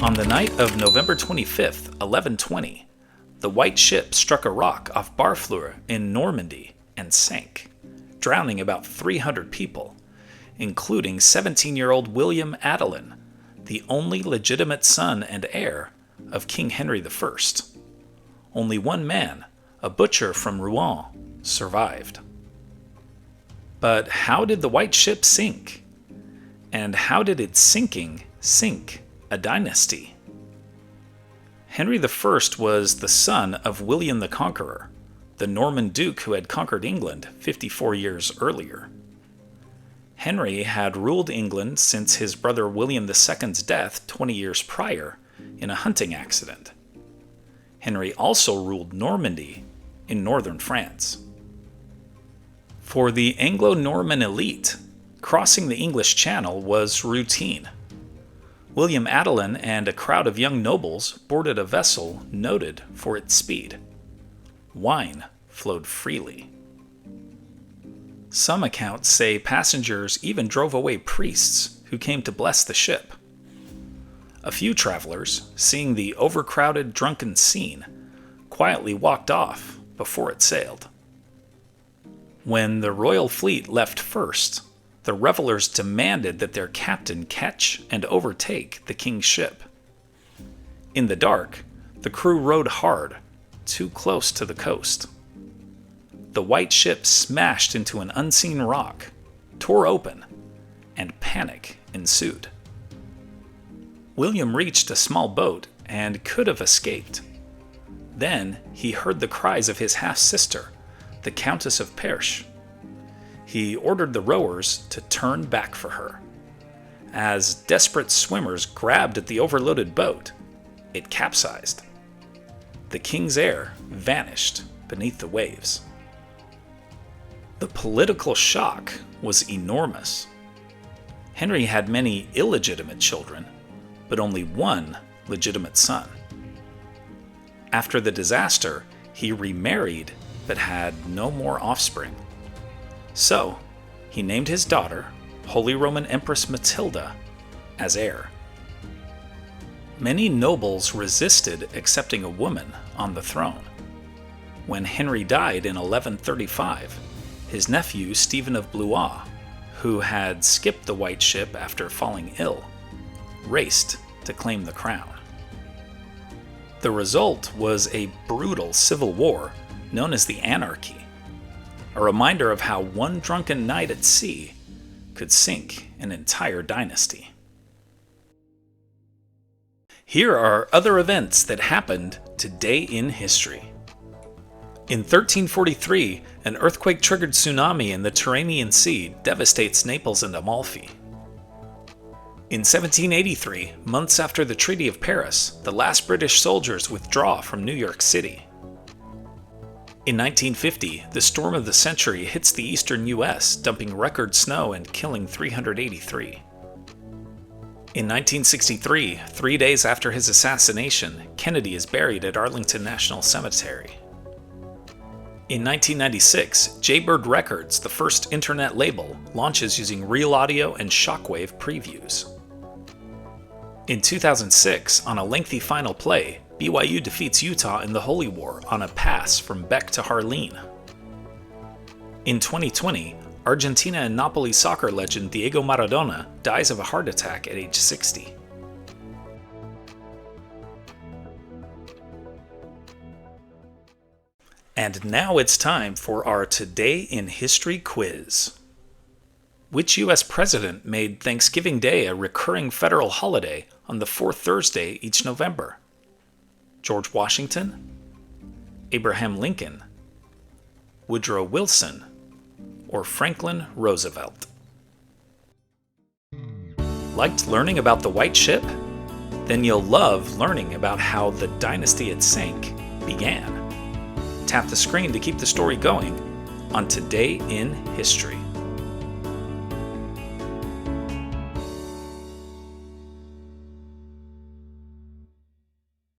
On the night of November 25th, 1120, the White Ship struck a rock off Barfleur in Normandy and sank, drowning about 300 people, including 17-year-old William Adelin, the only legitimate son and heir of King Henry I. Only one man, a butcher from Rouen, survived. But how did the White Ship sink? And how did its sinking sink a dynasty? Henry I was the son of William the Conqueror, the Norman duke who had conquered England 54 years earlier. Henry had ruled England since his brother William II's death 20 years prior in a hunting accident. Henry also ruled Normandy in northern France. For the Anglo-Norman elite, crossing the English Channel was routine. William Adelin and a crowd of young nobles boarded a vessel noted for its speed. Wine flowed freely. Some accounts say passengers even drove away priests who came to bless the ship. A few travelers, seeing the overcrowded, drunken scene, quietly walked off before it sailed. When the royal fleet left first, the revelers demanded that their captain catch and overtake the king's ship. In the dark, the crew rowed hard, too close to the coast. The White Ship smashed into an unseen rock, tore open, and panic ensued. William reached a small boat and could have escaped. Then he heard the cries of his half-sister, the Countess of Perche. He ordered the rowers to turn back for her. As desperate swimmers grabbed at the overloaded boat, it capsized. The king's heir vanished beneath the waves. The political shock was enormous. Henry had many illegitimate children, but only one legitimate son. After the disaster, he remarried but had no more offspring. So, he named his daughter, Holy Roman Empress Matilda, as heir. Many nobles resisted accepting a woman on the throne. When Henry died in 1135, his nephew Stephen of Blois, who had skipped the White Ship after falling ill, raced to claim the crown. The result was a brutal civil war known as the Anarchy, a reminder of how one drunken night at sea could sink an entire dynasty. Here are other events that happened today in history. In 1343, an earthquake-triggered tsunami in the Tyrrhenian Sea devastates Naples and Amalfi. In 1783, months after the Treaty of Paris, the last British soldiers withdraw from New York City. In 1950, the storm of the century hits the eastern U.S., dumping record snow and killing 383. In 1963, 3 days after his assassination, Kennedy is buried at Arlington National Cemetery. In 1996, Jaybird Records, the first internet label, launches using real audio and shockwave previews. In 2006, on a lengthy final play, BYU defeats Utah in the Holy War on a pass from Beck to Harline. In 2020, Argentina and Napoli soccer legend Diego Maradona dies of a heart attack at age 60. And now it's time for our Today in History quiz. Which U.S. president made Thanksgiving Day a recurring federal holiday on the fourth Thursday each November? George Washington, Abraham Lincoln, Woodrow Wilson, or Franklin Roosevelt? Liked learning about the White Ship? Then you'll love learning about how the dynasty it sank began. Tap the screen to keep the story going on Today in History.